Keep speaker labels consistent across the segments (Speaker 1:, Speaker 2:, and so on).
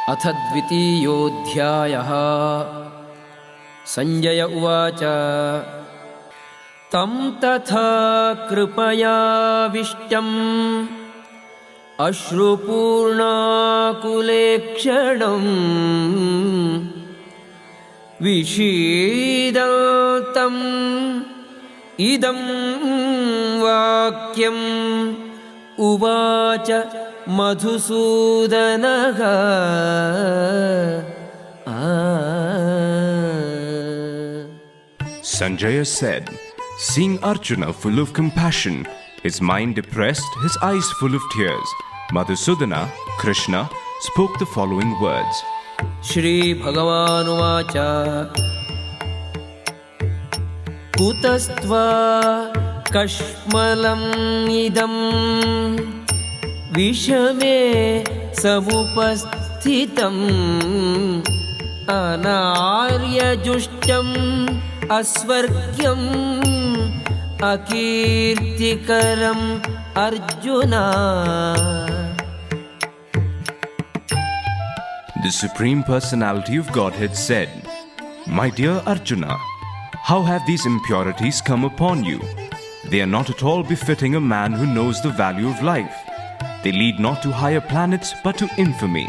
Speaker 1: अथ द्वितीयोऽध्यायः। संजय उवाच तं तथा कृपयाविष्टम् अश्रुपूर्णाकुलेक्षणम् विषीदन्तम् इदं वाक्यम् उवाच मधुसूदनः।
Speaker 2: Sanjaya said, seeing Arjuna full of compassion, his mind depressed, his eyes full of tears, Madhusudana, Krishna, spoke the following words.
Speaker 1: Shri Bhagavanuvāca Kutastva kashmalam idam Vishame samupasthitam Anarya jushtam asvargyam akirtikaram Arjuna.
Speaker 2: The Supreme Personality of Godhead said, My dear Arjuna, how have these impurities come upon you? They are not at all befitting a man who knows the value of life. They lead not to higher planets but to infamy.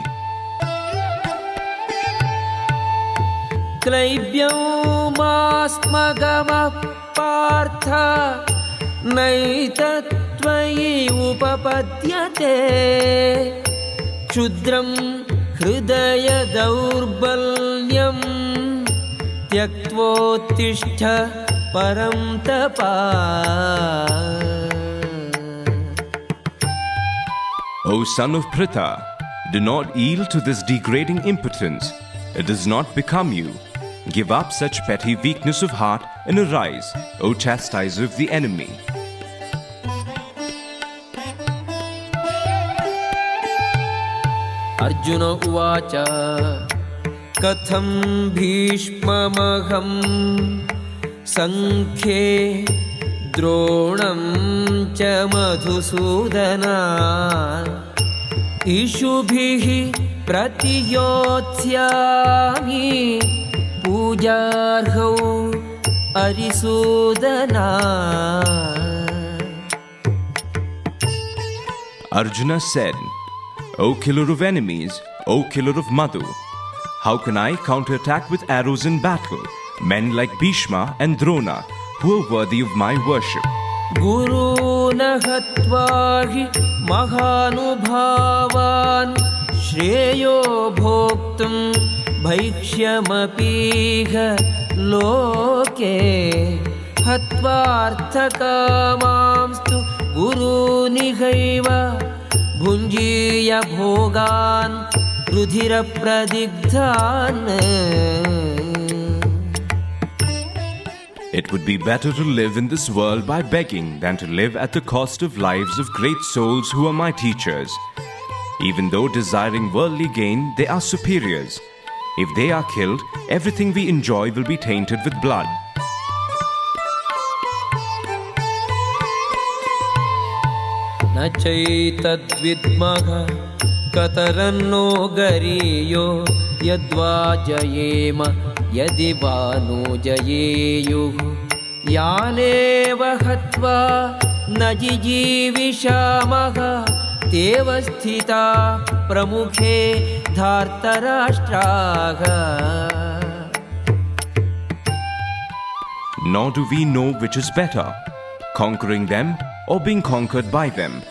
Speaker 1: Klaibyam masmagamah partha naitatvayi upapadyate Kshudram hridaya daurbalyam Tyaktvottishta param tapa.
Speaker 2: O son of Pritha, do not yield to this degrading impotence. It does not become you. Give up such petty weakness of heart and arise, O chastiser of the enemy.
Speaker 1: Arjuna uvacha Katham bhishmamaham Sankhye Dronam cha Madhusudana Ishubhihi pratiyotsyami Pujarhau Arisudana.
Speaker 2: Arjuna said, O killer of enemies, O killer of Madhu, how can I counterattack with arrows in battle men like Bhishma and Drona who are worthy of my worship?
Speaker 1: Guru nahatvahi mahanubhavan Shreyo bhoktum bhaikshyamapiha loke Hatvarthakamamstu guru nihaiva Bhunjiya bhogan rudhira pradigdhan.
Speaker 2: It would be better to live in this world by begging than to live at the cost of lives of great souls who are my teachers. Even though desiring worldly gain, they are superiors. If they are killed, everything we enjoy will be tainted with blood.
Speaker 1: Na chaitadvidmaha kataranno gariyo yadva jayema yadivanu jayeyuh yaneva hatva najijivishamaha tevasthita pramukhe dhartarashtraha.
Speaker 2: Nor do we know which is better, conquering them or being conquered by them.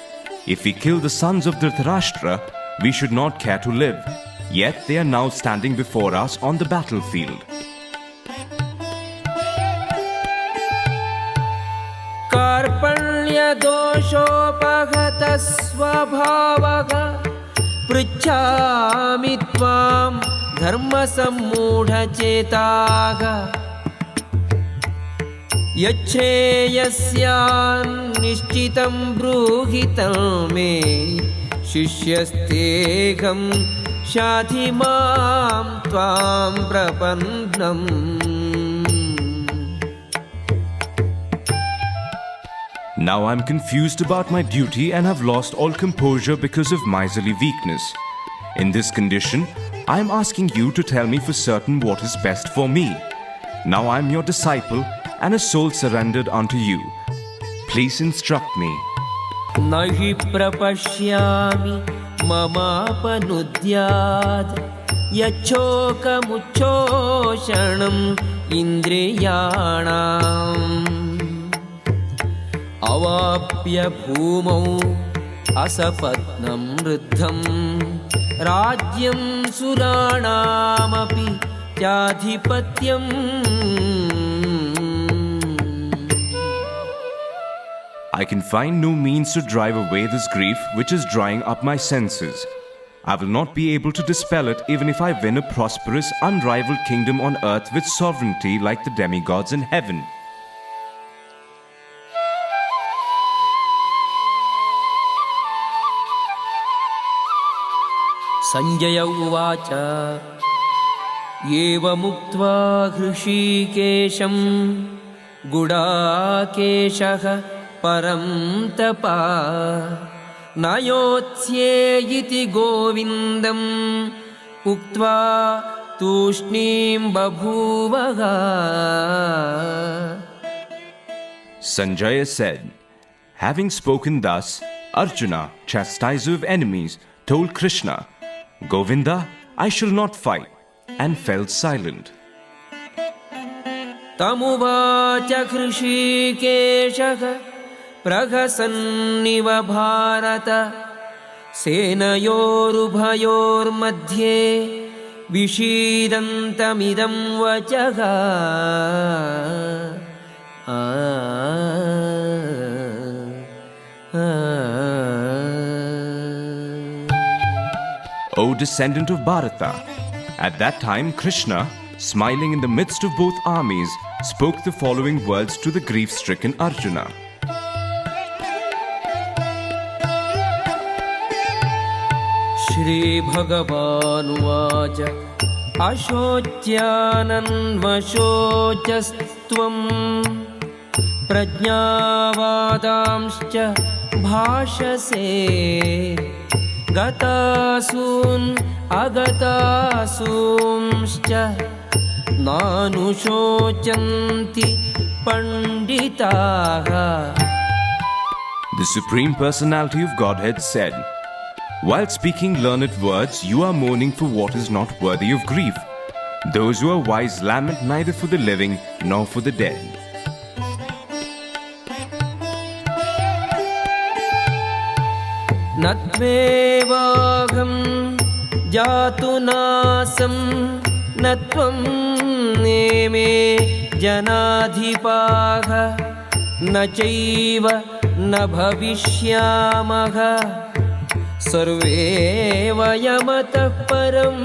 Speaker 2: If we kill the sons of Dhritarashtra, we should not care to live. Yet they are now standing before us on the battlefield.
Speaker 1: Karpanya doshopahata svabhavaha Pruchhami tvam dharma sammudha chetaga Yaccheyasyan nishchitam bruhitam me Shishyasteham shathimam tvam prapannam.
Speaker 2: Now I'm confused about my duty and have lost all composure because of miserly weakness. In this condition, I am asking you to tell me for certain what is best for me. Now I am your disciple and a soul surrendered unto you. Please instruct me.
Speaker 1: Nahi prapashyami mamapanudyad yachokamuchoshanam indriyanam avapya bhumau asapatnam riddham rajyam suranamapi jadhipatyam.
Speaker 2: I can find no means to drive away this grief which is drying up my senses. I will not be able to dispel it even if I win a prosperous, unrivaled kingdom on earth with sovereignty like the demigods in heaven.
Speaker 1: Sanjaya uvacha evamuktva hृषीकेशं गुडाकेशः परं तपा नयोत्स्ये इति गोविन्दम् उक्त्वा तूष्णीं बभूवः.
Speaker 2: Sanjaya said, having spoken thus, Arjuna, chastiser of enemies, told Krishna, Govinda, I shall not fight, and fell silent.
Speaker 1: तमुवाच हृषीकेशः प्रहसन्निव भारत सेनयोरुभयोर्मध्ये विषीदन्तमिदं वचः.
Speaker 2: O descendant of Bharata, at that time Krishna, smiling in the midst of both armies, spoke the following words to the grief-stricken Arjuna.
Speaker 1: Shri Bhagavanuvāca Ashocyananvashocastvam Prajñāvādāmsca bhāshase Gatāsūn agatāsūmsca Nānushocyanti panditaha.
Speaker 2: The Supreme Personality of Godhead said, while speaking learned words, you are mourning for what is not worthy of grief. Those who are wise lament neither for the living nor for the dead.
Speaker 1: Natvevaham jatunasam natvam neme janadhipaha nachaiva na bhavishyamaha sarve vayamatah param.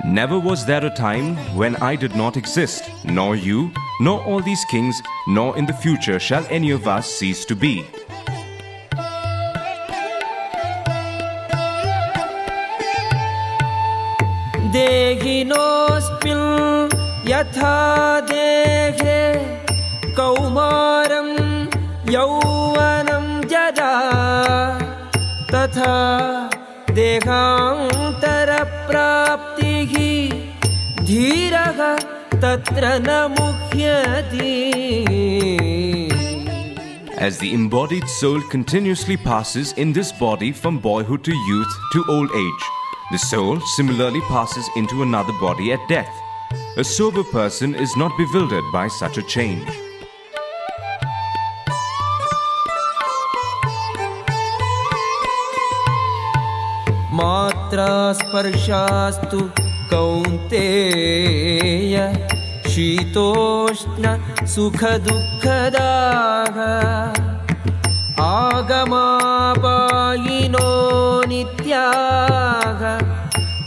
Speaker 2: Never was there a time when I did not exist, nor you, nor all these kings, nor in the future shall any of us cease to be.
Speaker 1: Dehinosmil yatha dehe kaumaram yauvanam jada tatha dehantara praptihi dhiraha tatra na mukhyati.
Speaker 2: As the embodied soul continuously passes in this body from boyhood to youth to old age, the soul similarly passes into another body at death. A sober person is not bewildered by such a change.
Speaker 1: Matra sparshastu kaunteya shitoshna sukha dukkhadaha agamapayino nityaha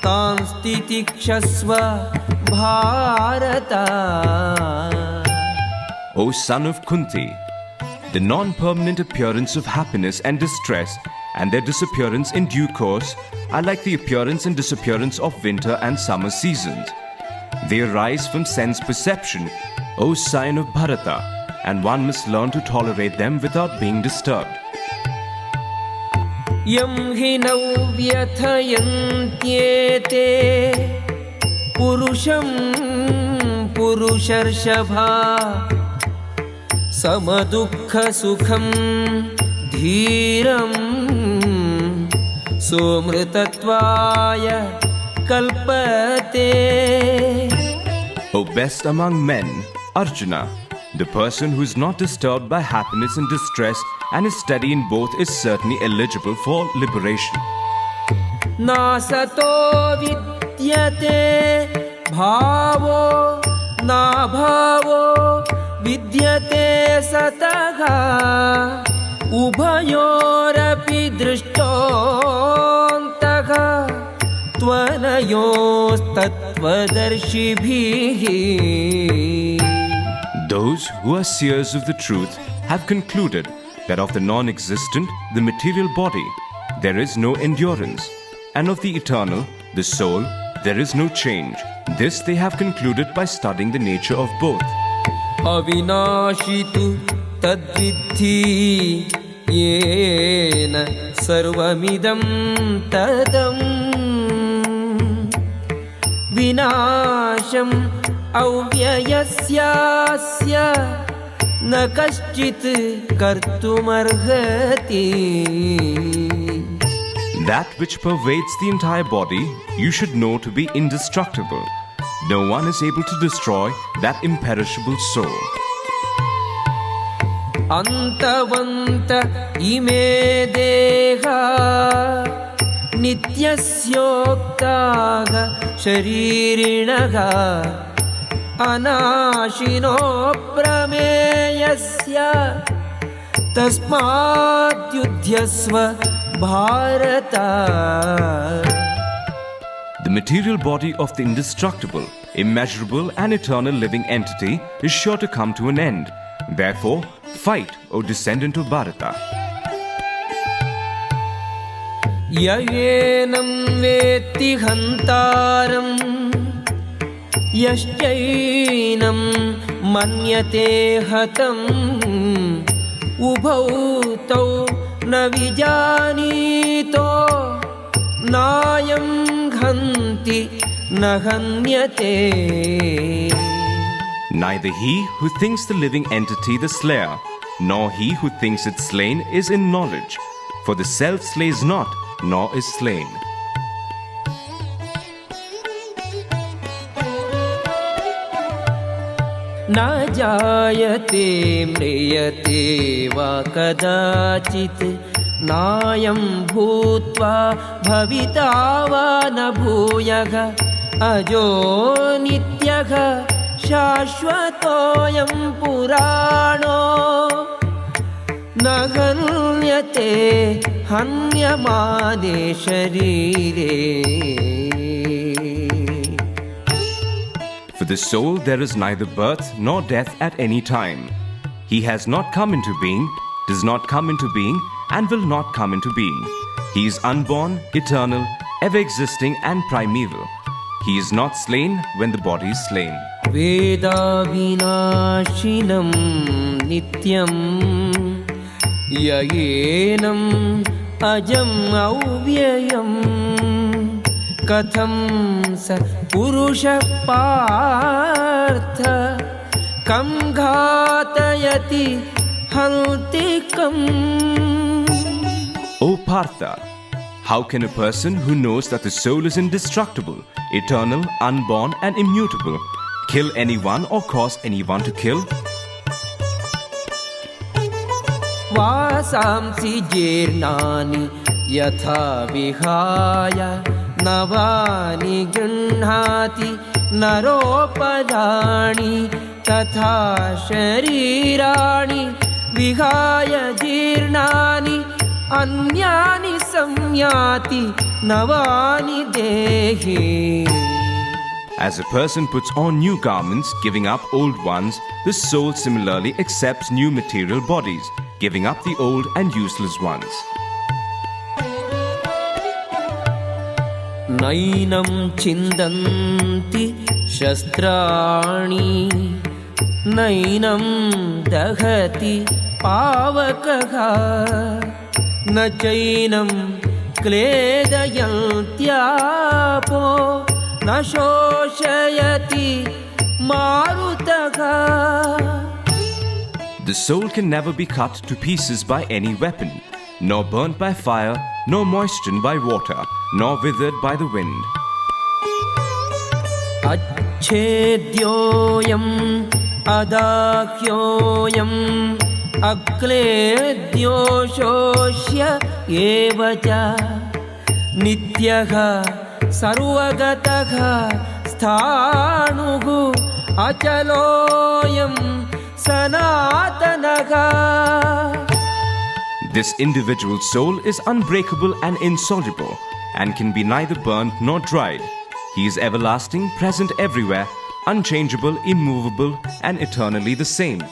Speaker 1: tanstitikshasva bharata.
Speaker 2: O son of Kunti, the non-permanent appearance of happiness and distress and their disappearance in due course are like the appearance and disappearance of winter and summer seasons. They arise from sense perception, O sign of Bharata, and one must learn to tolerate them without being disturbed.
Speaker 1: यं हि न व्यथयन्त्येते पुरुषं पुरुषर्षभा समदुःखसुखं धीरं सोमृतत्वाय कल्पते.
Speaker 2: O best among men, Arjuna, the person who is not disturbed by happiness and distress and is steady in both is certainly eligible for liberation.
Speaker 1: नासतो विद्यते भावो नाभावो विद्यते सतः उभयोरपि दृष्टोऽन्तः त्वनयोस्तत्त्वदर्शिभिः.
Speaker 2: Those who are seers of the truth have concluded that of the non-existent, the material body, there is no endurance, and of the eternal, the soul, there is no change. This they have concluded by studying the nature of both.
Speaker 1: अविनाशी तु तद्विद्धि येन सर्वमिदं तदम् विनाशम् अव्ययस्यास्य न कश्चित् कर्तुमर्हति.
Speaker 2: That which pervades the entire body, you should know to be indestructible. No one is able to destroy that imperishable soul.
Speaker 1: अन्तवन्त इमे देहा नित्यस्योक्ताः शरीरिणः अनाशिनो प्रमेयस्य तस्माद्युध्यस्व Bharata.
Speaker 2: The material body of the indestructible, immeasurable and eternal living entity is sure to come to an end. Therefore, fight, O descendant of Bharata.
Speaker 1: ययेनं वेत्ति हन्तारं यश्चैनं मन्यते हतम् उभौ तौ न विजानीतो नायं हन्ति न हन्यते.
Speaker 2: Neither he who thinks the living entity the slayer, nor he who thinks it slain is in knowledge. For the self slays not, nor is slain.
Speaker 1: न जायते म्रियते वा कदाचित् नायं भूत्वा भविता वा न भूयः अजो नित्यः शाश्वतोऽयं पुराणो न हन्यते हन्यमाने शरीरे.
Speaker 2: For the soul there is neither birth nor death at any time. He has not come into being, does not come into being, and will not come into being. He is unborn, eternal, ever-existing and primeval. He is not slain when the body is slain.
Speaker 1: वेदाविनाशिनं नित्यं ययेनं अजम् अव्ययम् कथं स पुरुषः पार्थ कं घातयति हन्ति कम्.
Speaker 2: O Partha, how can a person who knows that the soul is indestructible, eternal, unborn and immutable kill anyone or cause anyone to kill?
Speaker 1: वासांसि जीर्णानि यथा विहाय नवानि गृह्णाति नरोपदानि तथा शरीराणि विहाय जीर्णानि अन्यानि संयाति नवानि देहि.
Speaker 2: As a person puts on new garments, giving up old ones, the soul similarly accepts new material bodies, giving up the old and useless ones.
Speaker 1: नैनं छिन्दन्ति शस्त्राणि नैनं दहति पावकः न चैनं क्लेदयन्त्यापो न शोषयति मारुतः.
Speaker 2: The soul can never be cut to pieces by any weapon, nor burnt by fire, nor moistened by water, nor withered by the wind.
Speaker 1: अच्छेद्योऽयम् अदाह्योऽयम् अक्लेद्यो शोष्य एव च नित्यः सर्वगतः स्थाणुः अचलोऽयं सनातनः.
Speaker 2: This individual soul is unbreakable and insoluble, and can be neither burnt nor dried. He is everlasting, present everywhere, unchangeable, immovable, and eternally the same.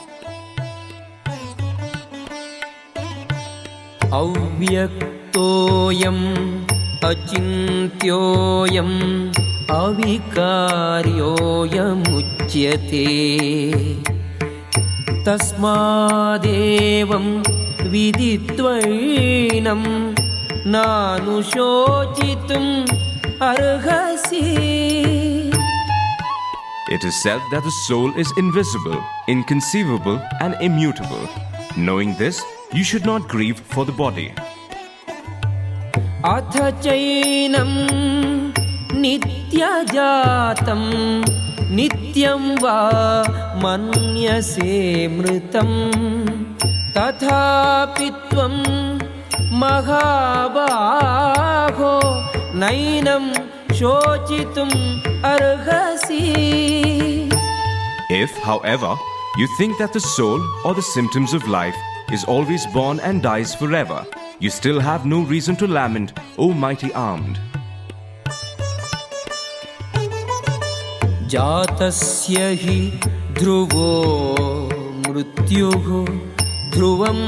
Speaker 1: अव्यक्तोऽयम् अचिन्त्योऽयम् अविकार्योऽयमुच्यते. तस्मादेवं विदित्वैनं नानुशोचितुम् अर्हसि.
Speaker 2: It is said that the soul is invisible, inconceivable, and immutable. Knowing this, you should not grieve for the body.
Speaker 1: अथ चैनं नित्यजातं नित्यं वा मन्यसे मृतं. तथापि त्वं महाबाहो नैनं शोचितुम् अर्हसि.
Speaker 2: If, however, you think that the soul or the symptoms of life is always born and dies forever, you still have no reason to lament, O mighty armed.
Speaker 1: जातस्य हि ध्रुवो मृत्युः ध्रुवं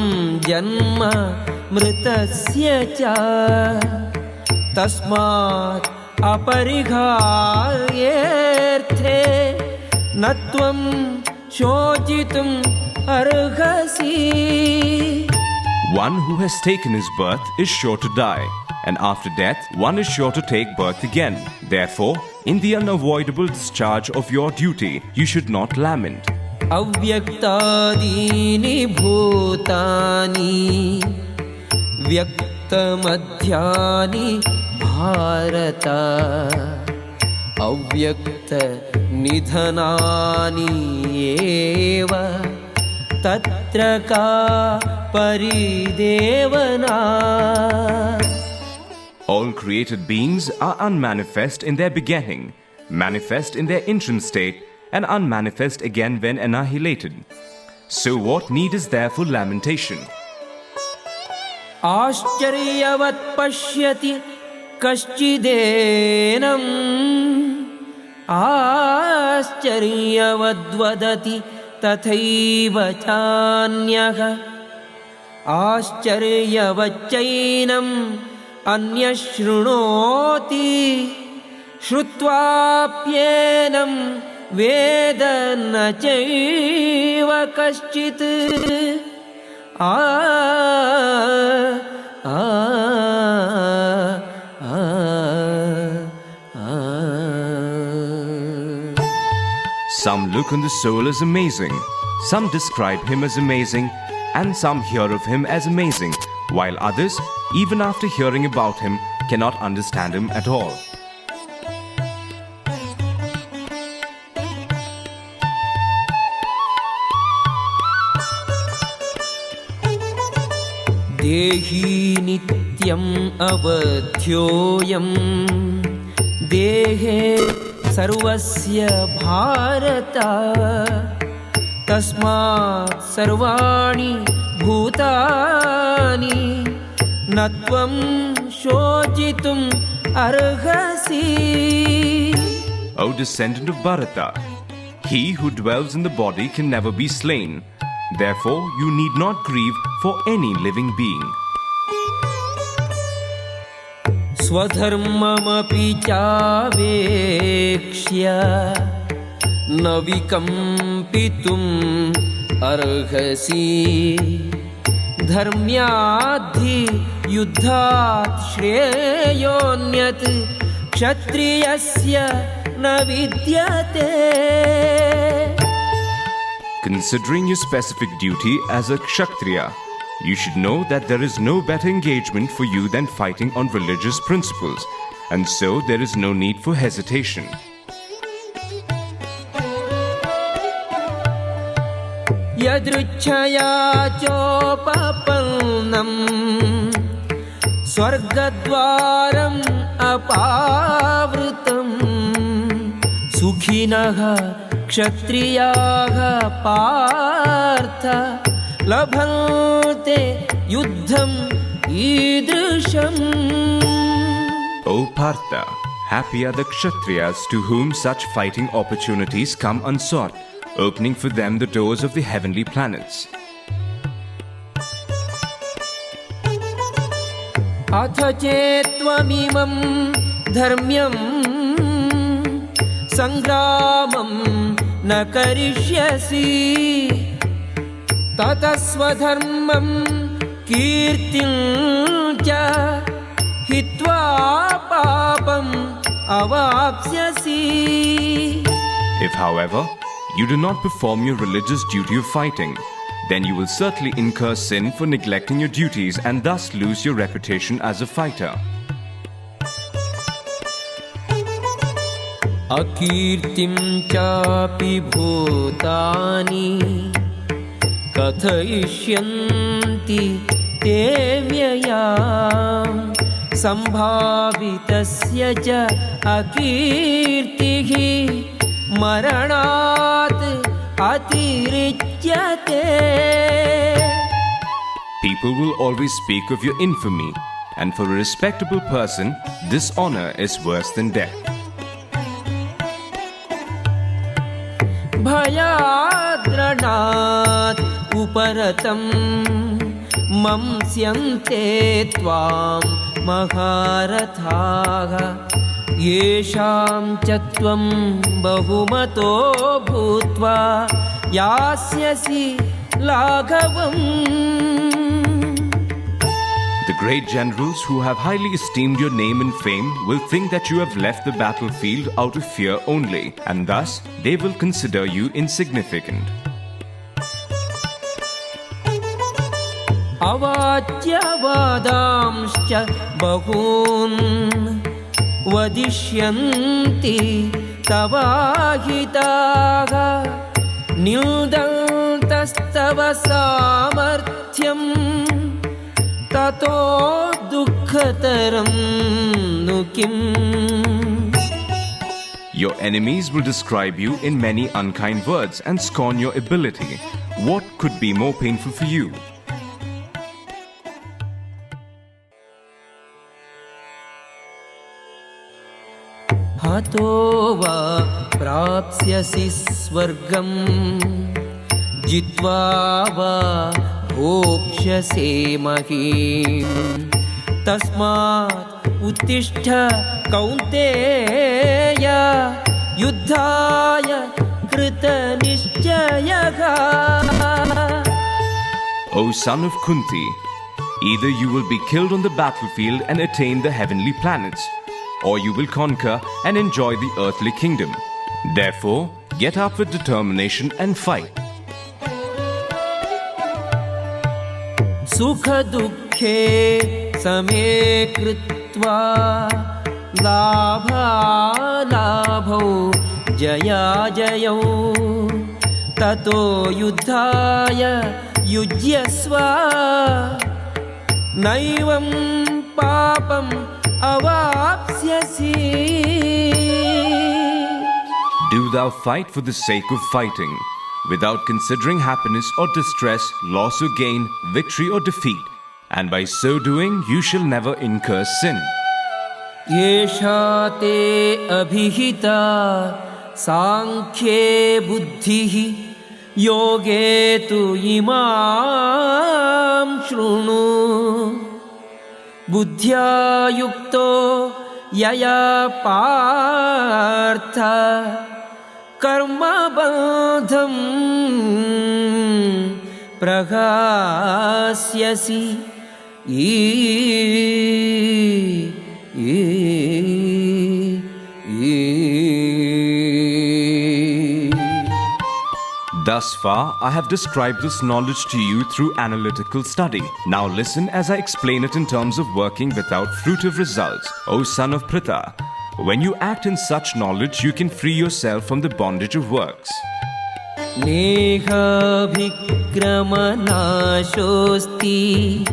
Speaker 1: जन्म मृतस्य च. तस्मात् अपरिहार्येऽर्थे न त्वं शोचितुम् अर्हसि.
Speaker 2: One who has taken his birth is sure to die, and after death one is sure to take birth again. Therefore, in the unavoidable discharge of your duty, you should not lament.
Speaker 1: अव्यक्तादीनि भूतानि व्यक्तमध्यानि भारत. अव्यक्तनिधनानि एव तत्र का परिदेवना.
Speaker 2: All created beings are unmanifest in their beginning, manifest in their entrance state, and unmanifest again when annihilated. So what need is there for lamentation?
Speaker 1: आश्चर्यवत् पश्यति कश्चिदेनम् आश्चर्यवद्वदति तथैव चान्यः. आश्चर्यवच्चैनम् अन्यः शृणोति श्रुत्वाप्येनं वेद न चैव कश्चित्.
Speaker 2: Some look on the soul as amazing, some describe him as amazing, and some hear of him as amazing, while others, even after hearing about him, cannot understand him at all.
Speaker 1: देही नित्यम् अवध्योऽयम् देहे सर्वस्य भारत. तस्मात् सर्वाणि भूतानि न त्वं शोचितुम् अर्हसि.
Speaker 2: O descendant of Bharata, he who dwells in the body can never be slain. Therefore, you need not grieve for any living being.
Speaker 1: स्वधर्ममपि चावेक्ष्य न विकम्पितुम् अर्हसि. धर्म्याद्धि युद्धात् श्रेयोऽन्यत् क्षत्रियस्य न विद्यते.
Speaker 2: Considering your specific duty as a Kshatriya, you should know that there is no better engagement for you than fighting on religious principles, and so there is no need for hesitation.
Speaker 1: यदृच्छया चोपपन्नम् स्वर्गद्वारम् अपावृतम् सुखिनः क्षत्रियाः पार्थ लभन्ते युद्धम् ईदृशम्.
Speaker 2: O Partha, happy are the Kshatriyas to whom such fighting opportunities come unsought, opening for them the doors of the heavenly planets.
Speaker 1: अथ चेत्त्वमिमं धर्म्यं संग्रामं न करिष्यसि ततः स्वधर्मं कीर्तिं च हित्वा पापम् अवाप्स्यसि.
Speaker 2: If, however, you do not perform your religious duty of fighting, then you will certainly incur sin for neglecting your duties and thus lose your reputation as a fighter.
Speaker 1: अकीर्तिं चापि भूतानि कथयिष्यन्ति ते व्ययाम् सम्भावितस्य च अकीर्तिः मरणात् अतिरिच्यते.
Speaker 2: People will always speak of your infamy, and for a respectable person, dishonor is worse than death.
Speaker 1: भयाद्रणात् उपरतं मंस्यन्ते त्वां महारथाः येषां च त्वं बहुमतो भूत्वा यास्यसि लाघवम्.
Speaker 2: The great generals who have highly esteemed your name and fame will think that you have left the battlefield out of fear only, and thus they will consider you insignificant.
Speaker 1: अवाच्यवादांश्च बहून् वदिष्यन्ति तवाहिताः निन्दन्तस्तव सामर्थ्यम् ततो दुःखतरं नु किम्.
Speaker 2: Your enemies will describe you in many unkind words and scorn your ability. What could be more painful for you?
Speaker 1: हतो वा प्राप्स्यसि स्वर्गम् जित्वा वा भोक्ष्यसे महीम्. तस्मात् उत्तिष्ठ कौन्तेय युद्धाय कृतनिश्चयः.
Speaker 2: O son of Kunti, either you will be killed on the battlefield and attain the heavenly planets, or you will conquer and enjoy the earthly kingdom. Therefore, get up with determination and fight.
Speaker 1: सुख दुःखे समे कृत्वा लाभालाभौ जयाजयौ ततो युद्धाय युज्यस्व नैवं पापम् अवाप्स्यसि.
Speaker 2: Do thou fight for the sake of fighting, without considering happiness or distress, loss or gain, victory or defeat, and by so doing you shall never incur sin.
Speaker 1: येषा ते अभिहिता सांख्ये बुद्धिः योगे तु इमां शृणु. बुद्ध्या युक्तो यया पार्थ कर्मबन्धं प्रहास्यसि
Speaker 2: Thus far, I have described this knowledge to you through analytical study. Now listen as I explain it in terms of working without fruitive results. O son of Pritha, when you act in such knowledge, you can free yourself from the bondage of works.
Speaker 1: नेहाभिक्रमनाशोऽस्ति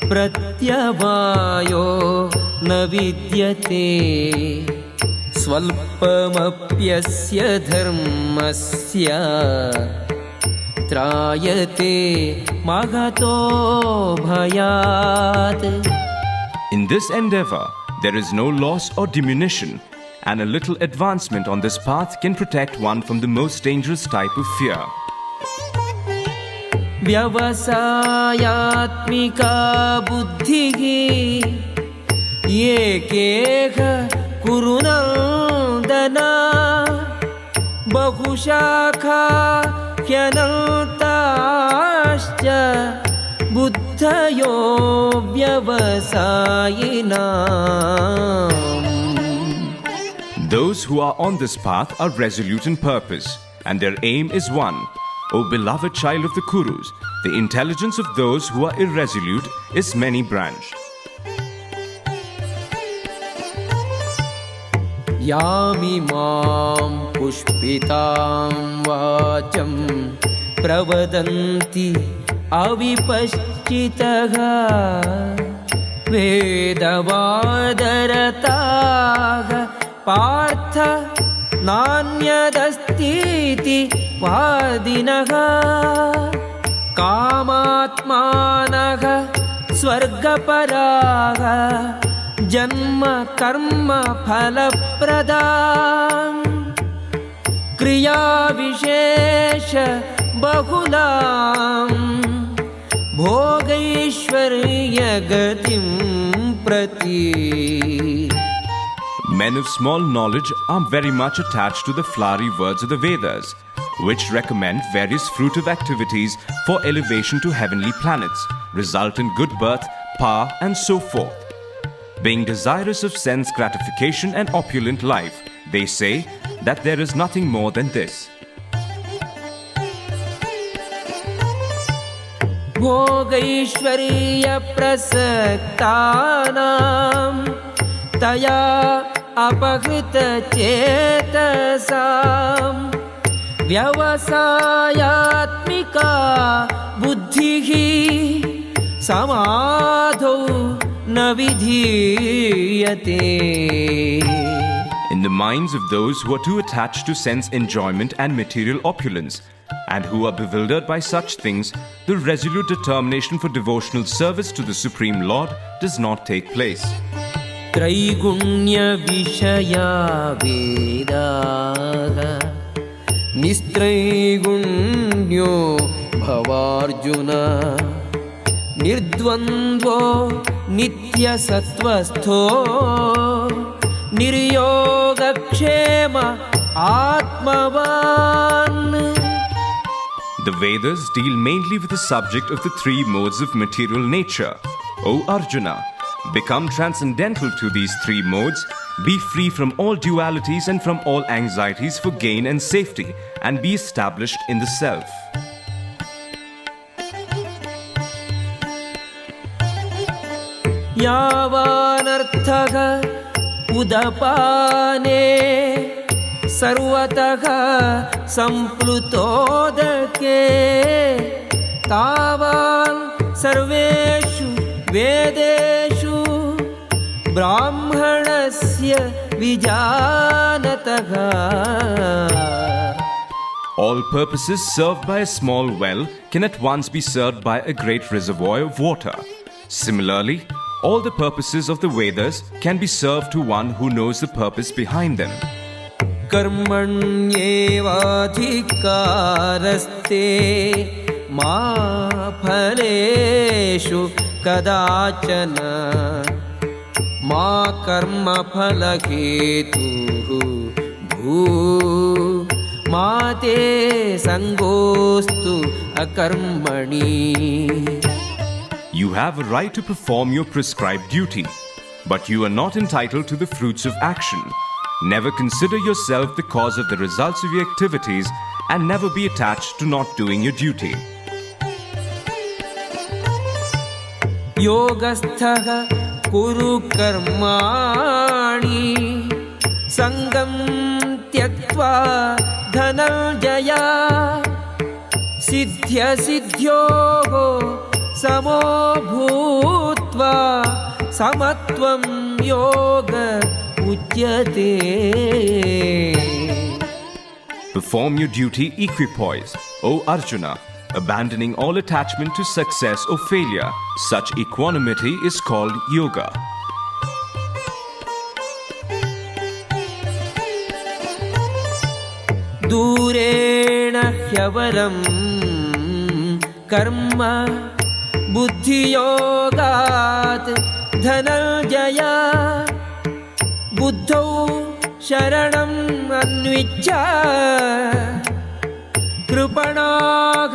Speaker 1: प्रत्यवायो न विद्यते स्वल्पमप्यस्य धर्मस्य त्रायते महतो भयात्.
Speaker 2: In this endeavor, there is no loss or diminution, and a little advancement on this path can protect one from the most dangerous type of fear.
Speaker 1: व्यवसायात्मिका बुद्धिः एकेह कुरुनन्दन बहुशाखा ह्यनन्ताश्च बुद्धयो व्यवसायिनाम्.
Speaker 2: Those who are on this path are resolute in purpose, and their aim is one. O beloved child of the Kurus, the intelligence of those who are irresolute is many-branched.
Speaker 1: यामिमां पुष्पितां वाचं प्रवदन्ति अविपश्चितः वेदवादरताः पार्थ नान्यदस्तीति वादिनः कामात्मानः स्वर्गपराः जन्म कर्म फलप्रदां क्रियाविशेष बहुलां भोगैश्वर्यगतिं प्रति.
Speaker 2: Men of small knowledge are very much attached to the flowery words of the Vedas, which recommend various fruitive activities for elevation to heavenly planets, result in good birth, power, and so forth. Being desirous of sense gratification and opulent life, they say that there is nothing more than this.
Speaker 1: भोगैश्वर्यप्रसक्तानां तया अपहृतचेतसां व्यवसायात्मिका बुद्धिः समाधौ न विधीयते.
Speaker 2: In the minds of those who are too attached to sense enjoyment and material opulence, and who are bewildered by such things, the resolute determination for devotional service to the Supreme Lord does not take place.
Speaker 1: त्रैगुण्य विषया वेदाः निस्त्रैगुण्यो भवार्जुन निर्द्वन्द्वो नित्यसत्त्वस्थो निर्योगक्षेम आत्मवान्.
Speaker 2: The Vedas deal mainly with the subject of the three modes of material nature. O Arjuna, become transcendental to these three modes, be free from all dualities and from all anxieties for gain and safety, and be established in the self.
Speaker 1: यावानर्थः उदपाने सर्वतः सम्प्लुतोदके तावान् सर्वेषु वेदेषु ब्राह्मणस्य विजानतः.
Speaker 2: All purposes served by a small well can at once be served by a great reservoir of water. Similarly, all the purposes of the Vedas can be served to one who knows the purpose behind them.
Speaker 1: कर्मण्येवाधिकारस्ते मा फलेषु कदाचन मा कर्मफलहेतुः भू मा ते संगोस्तु अकर्मणि.
Speaker 2: You have a right to perform your prescribed duty, but you are not entitled to the fruits of action. Never consider yourself the cause of the results of your activities and never be attached to not doing your duty.
Speaker 1: योगस्थः कुरु कर्माणि संगं त्यक्त्वा धनञ्जय सिद्ध्यसिद्ध्योः समो भूत्वा समत्वं योग उच्यते.
Speaker 2: Perform your duty equipoised, O Arjuna, abandoning all attachment to success or failure. Such equanimity is called yoga.
Speaker 1: दूरेण ह्यवरं कर्म बुद्धियोगात् धनञ्जय बुद्धौ शरणम् अन्विच्छ कृपणाः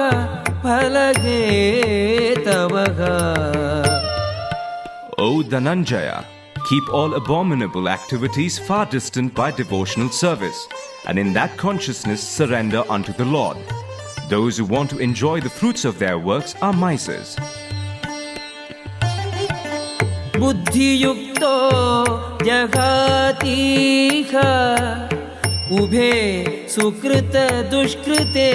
Speaker 1: फलहेतवः.
Speaker 2: O Dhananjaya, keep all abominable activities far distant by devotional service, and in that consciousness surrender unto the Lord. Those who want to enjoy the fruits of their works are misers.
Speaker 1: बुद्धियुक्तो जगातीह उभे सुकृत दुष्कृते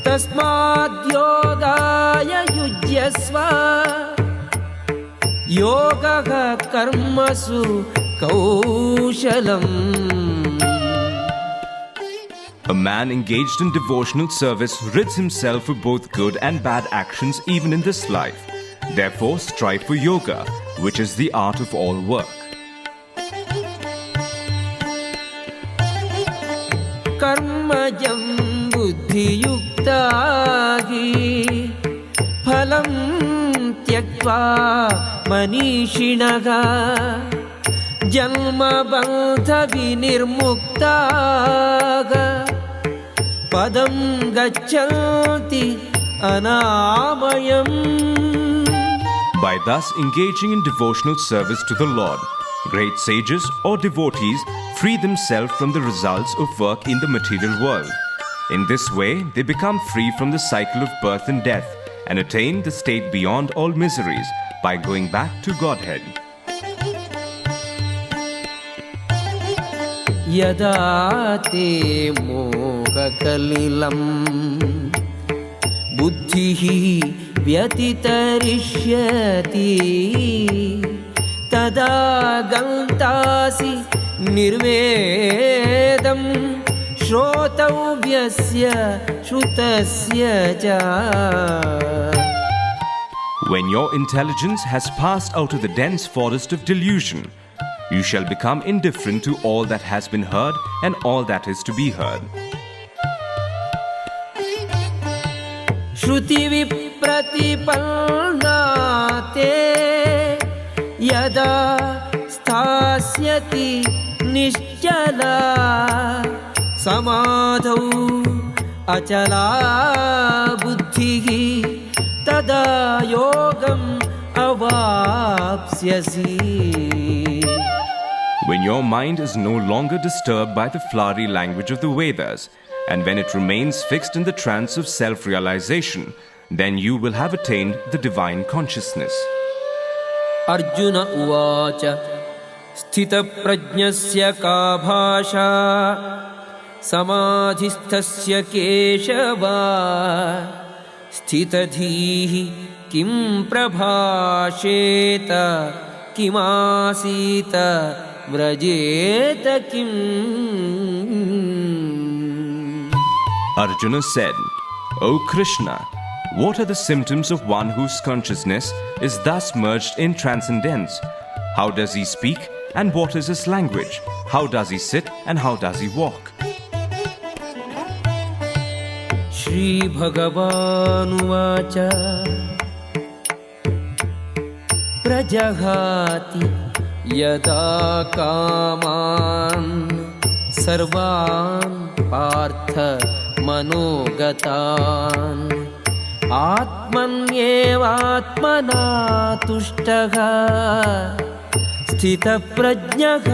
Speaker 1: तस्माद्योगाय युज्यस्व योगः कर्मसु कौशलम्.
Speaker 2: A man engaged in devotional service rids himself of both good and bad actions even in this life. Therefore, strive for yoga, which is the art of all work.
Speaker 1: कर्मजं बुद्धियुक्ता हि फलं त्यक्त्वा मनीषिणः जन्मबन्धविनिर्मुक्ताः पदं गच्छन्ति अनामयम्.
Speaker 2: By thus engaging in devotional service to the Lord, great sages or devotees free themselves from the results of work in the material world. In this way, they become free from the cycle of birth and death and attain the state beyond all miseries by going back to Godhead.
Speaker 1: यदा ते मोहकलिलं बुद्धिः व्यतितरिष्यति तदा गन्तासि निर्वेदं श्रोतव्यस्य श्रुतस्य च.
Speaker 2: When your intelligence has passed out of the dense forest of delusion, you shall become indifferent to all that has been heard and all that is to be heard.
Speaker 1: श्रुति विप्रतिपन्ना ते यदा स्थास्यति निश्चला समाधौ अचला बुद्धिः तदा योगम् अवाप्स्यसि.
Speaker 2: When your mind is no longer disturbed by the flowery language of the Vedas, and when it remains fixed in the trance of self-realization, then you will have attained the divine consciousness.
Speaker 1: Arjuna उवाच स्थितप्रज्ञस्य का भाषा समाधिस्थस्य केशव स्थितधीः किं प्रभाषेत किमासीत व्रजेत किम्.
Speaker 2: Arjuna said, O Krishna, what are the symptoms of one whose consciousness is thus merged in transcendence? How does he speak and what is his language? How does he sit and how does he walk?
Speaker 1: Shri Bhagavanuvāca Prajahati Yada Kaman Sarvan Partha Manogatan आत्मन्येवात्मना तुष्टः स्थितप्रज्ञः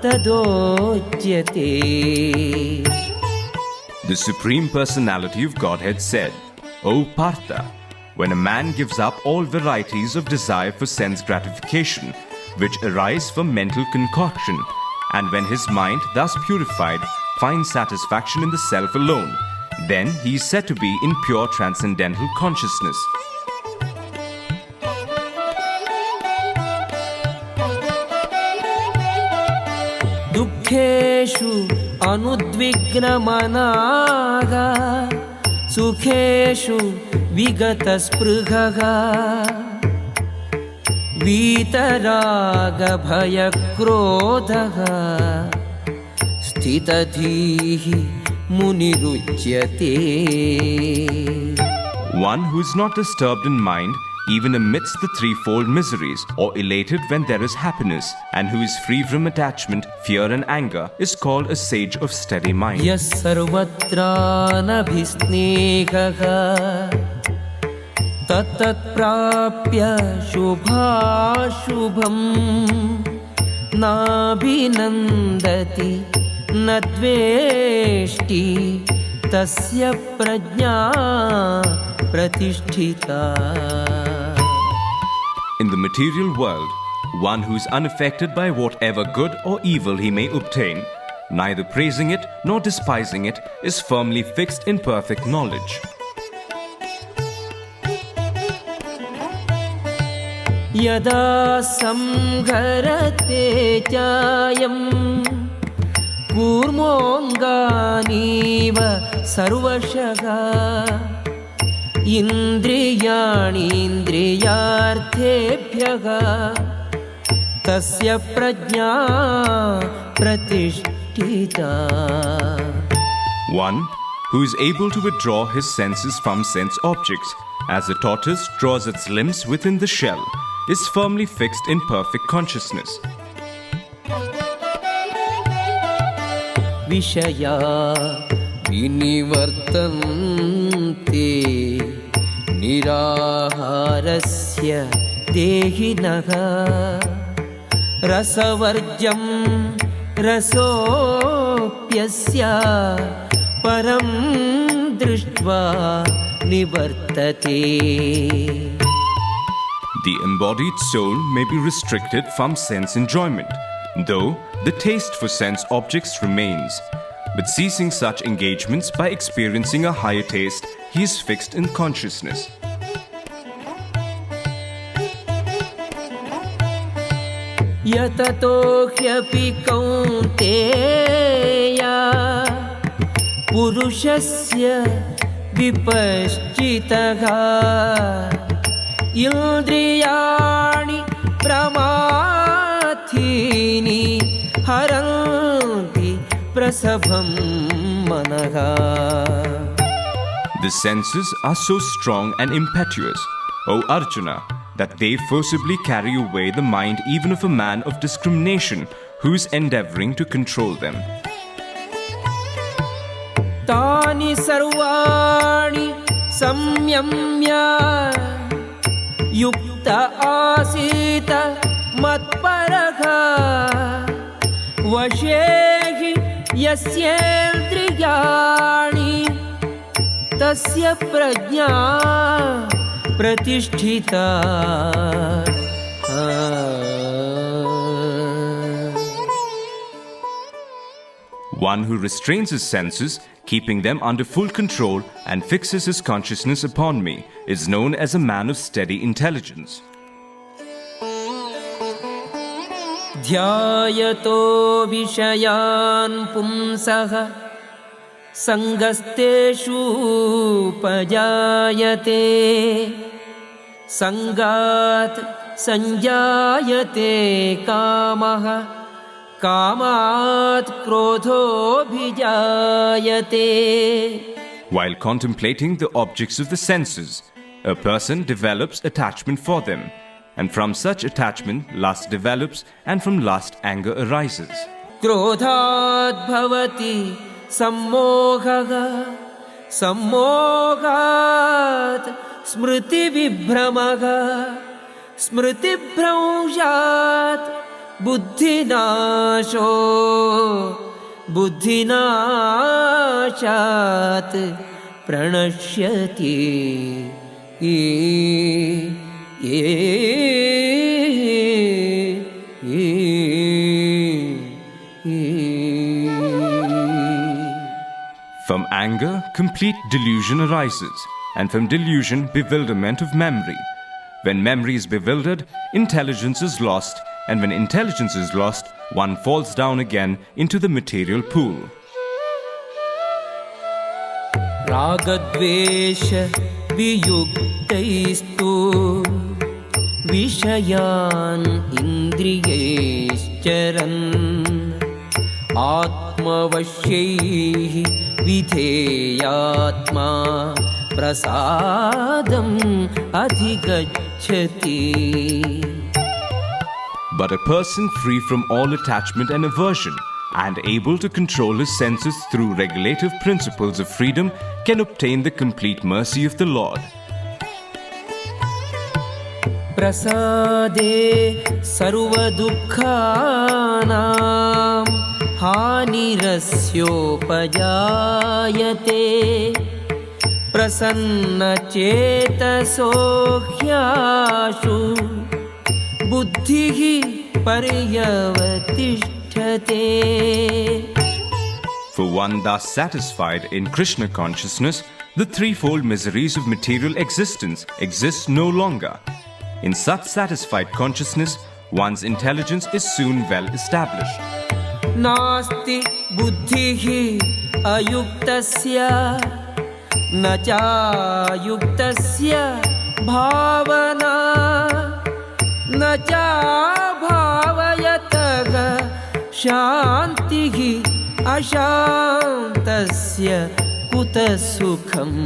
Speaker 1: तदोच्यते.
Speaker 2: The Supreme Personality of Godhead said, O Partha, when a man gives up all varieties of desire for sense gratification, which arise from mental concoction, and when his mind, thus purified, finds satisfaction in the self alone, then he is said to be in pure transcendental consciousness.
Speaker 1: दुःखेषु अनुद्विग्नमनाः सुखेषु विगतस्पृहः वीतरागभयक्रोधः स्थितधीः मुनिरुच्यते.
Speaker 2: One who is not disturbed in mind even amidst the threefold miseries, or elated when there is happiness, and who is free from attachment, fear and anger, is called a sage of steady mind.
Speaker 1: यः सर्वत्रानभिस्नेहः तत्तत्प्राप्य शुभाशुभम् नाभिनन्दति न द्वेष्टि तस्य प्रज्ञा प्रतिष्ठिता.
Speaker 2: In the material world, one who is unaffected by whatever good or evil he may obtain, neither praising it nor despising it, is firmly fixed in perfect knowledge.
Speaker 1: यदा संहरते चायं कूर्मोऽङ्गानीव सर्वशः इन्द्रियाणीन्द्रियार्थेभ्यः तस्य प्रज्ञा प्रतिष्ठिता.
Speaker 2: One who is able to withdraw his senses from sense objects, as a tortoise draws its limbs within the shell, is firmly fixed in perfect consciousness.
Speaker 1: विषया विनिवर्तन्ते निराहारस्य देहिनः रसवर्ज्यं रसोऽप्यस्य परं दृष्ट्वा निवर्तते.
Speaker 2: The embodied soul may be restricted from sense enjoyment, though the taste for sense objects remains. But ceasing such engagements by experiencing a higher taste, he is fixed in consciousness.
Speaker 1: यततो ह्यपि कौन्तेय पुरुषस्य विपश्चितः इन्द्रियाणि प्रमाथीनि हरन्ति प्रसभं मनः.
Speaker 2: The senses are so strong and impetuous, O Arjuna, that they forcibly carry away the mind even of a man of discrimination who is endeavoring to control them.
Speaker 1: तानि सर्वाणि संयम्य युक्त आसीत मत्परः वशे हि यस्येन्द्रियाणि तस्य प्रज्ञा प्रतिष्ठिता.
Speaker 2: One who restrains his senses, keeping them under full control, and fixes his consciousness upon me, is known as a man of steady intelligence.
Speaker 1: ध्यायतो विषयान् पुंसः संगस्तेषूपजायते संगात् संजायते कामः कामात् क्रोधोऽभिजायते.
Speaker 2: While contemplating the objects of the senses, a person develops attachment for them, and from such attachment lust develops, and from lust anger arises.
Speaker 1: क्रोधात् भवति सम्मोहः सम्मोहात् स्मृतिविभ्रमः स्मृतिभ्रंशात् बुद्धिनाशो बुद्धिनाशात् प्रणश्यति
Speaker 2: From anger, complete delusion arises, and from delusion, bewilderment of memory. When memory is bewildered, intelligence is lost, and when intelligence is lost, one falls down again into the material pool.
Speaker 1: रागद्वेष वियुक्तैस्तु विषयान् इन्द्रियैश्चरन् आत्मवश्यैः विधेयात्मा प्रसादम् अधिगच्छति.
Speaker 2: But a person free from all attachment and aversion and able to control his senses through regulative principles of freedom can obtain the complete mercy of the Lord.
Speaker 1: प्रसादे सर्वदुःखानां हानिरस्योपजायते प्रसन्नचेतसो ह्याशु बुद्धिः पर्यवतिष्ठते.
Speaker 2: For one thus satisfied in Krishna consciousness, the threefold miseries of material existence exist no longer. In such satisfied consciousness, one's intelligence is soon well established.
Speaker 1: नास्ति बुद्धिः अयुक्तस्य न चायुक्तस्य भावना न चाभावयतः शान्तिः अशान्तस्य कुतः सुखम्.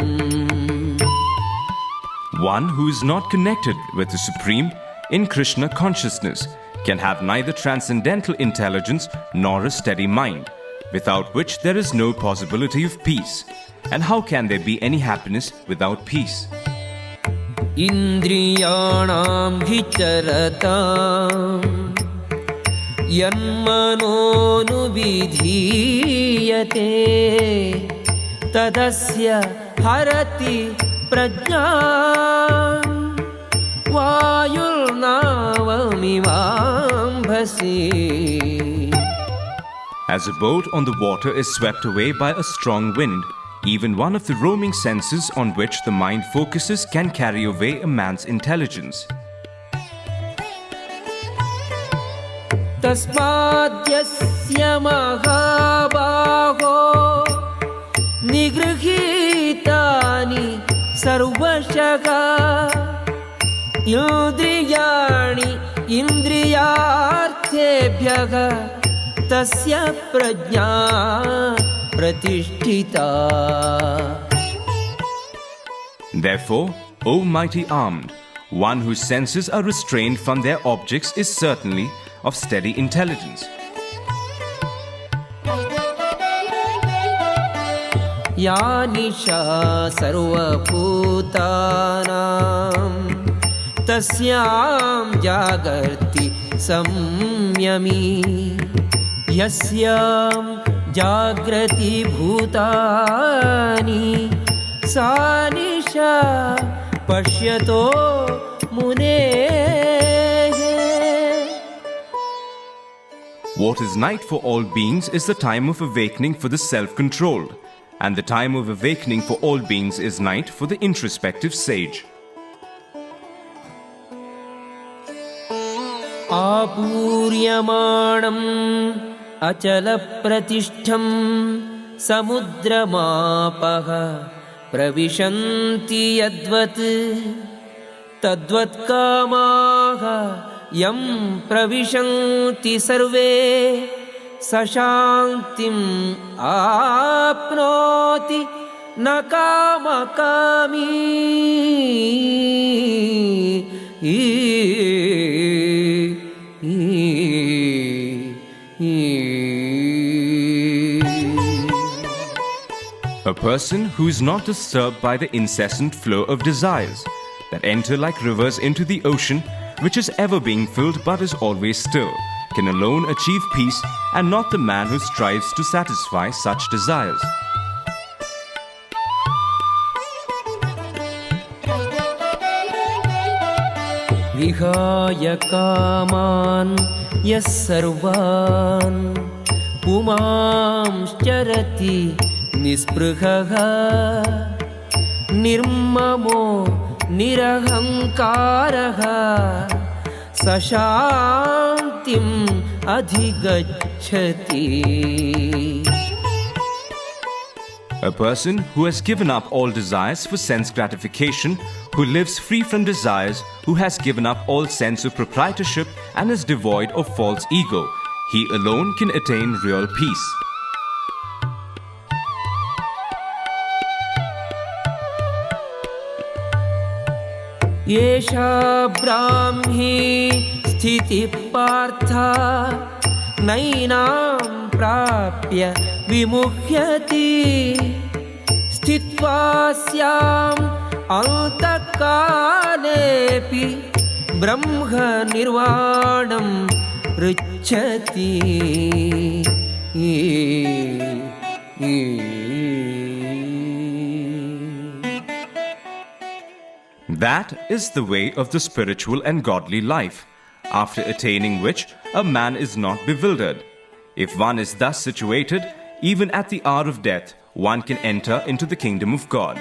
Speaker 2: One who is not connected with the Supreme in Krishna consciousness can have neither transcendental intelligence nor a steady mind, without which there is no possibility of peace. And how can there be any happiness without peace?
Speaker 1: इन्द्रियाणां विचरतां यन्मनोनुविधीयते तदस्य हरति प्रज्ञां वायुर्नावमिवाम्भसि.
Speaker 2: As a boat on the water is swept away by a strong wind, even one of the roaming senses on which the mind focuses can carry away a man's intelligence.
Speaker 1: तस्माद्यस्य महाबाहो निगृहीतानि सर्वशः इन्द्रियाणि इन्द्रियार्थेभ्यः तस्य प्रज्ञा प्रतिष्ठिता.
Speaker 2: Therefore, O mighty armed, one whose senses are restrained from their objects is certainly of steady intelligence.
Speaker 1: या निशा सर्वभूतानां तस्यां जागर्ति संयमी यस्यां जागृति भूतानि सा निशा पश्यतो मुनेः.
Speaker 2: What is night for all beings is the time of awakening for the self-controlled, and the time of awakening for all beings is night for the introspective sage.
Speaker 1: आपूर्यमाणम् अचलप्रतिष्ठं समुद्रमापः प्रविशन्ति यद्वत् तद्वत्कामाः यं प्रविशन्ति सर्वे सशान्तिम् आप्नोति न कामकामी.
Speaker 2: A A person who is not disturbed by the incessant flow of desires that enter like rivers into the ocean, which is ever being filled but is always still, can alone achieve peace, and not the man who strives to satisfy such desires.
Speaker 1: विहाय कामान् यः सर्वान् पुमांश्चरति निःस्पृहः निर्ममो निरहङ्कारः स शान्तिम् अधिगच्छति.
Speaker 2: A person who has given up all desires for sense gratification, who lives free from desires, who has given up all sense of proprietorship and is devoid of false ego, he alone can attain real peace.
Speaker 1: येषा ब्राह्मी स्थितिः पार्थ नैनां प्राप्य विमुह्यति स्थित्वा स्याम् अन्तकालेऽपि ब्रह्मनिर्वाणं ऋच्छति.
Speaker 2: That is the way of the spiritual and godly life, after attaining which a man is not bewildered. If one is thus situated, even at the hour of death, one can enter into the kingdom of God.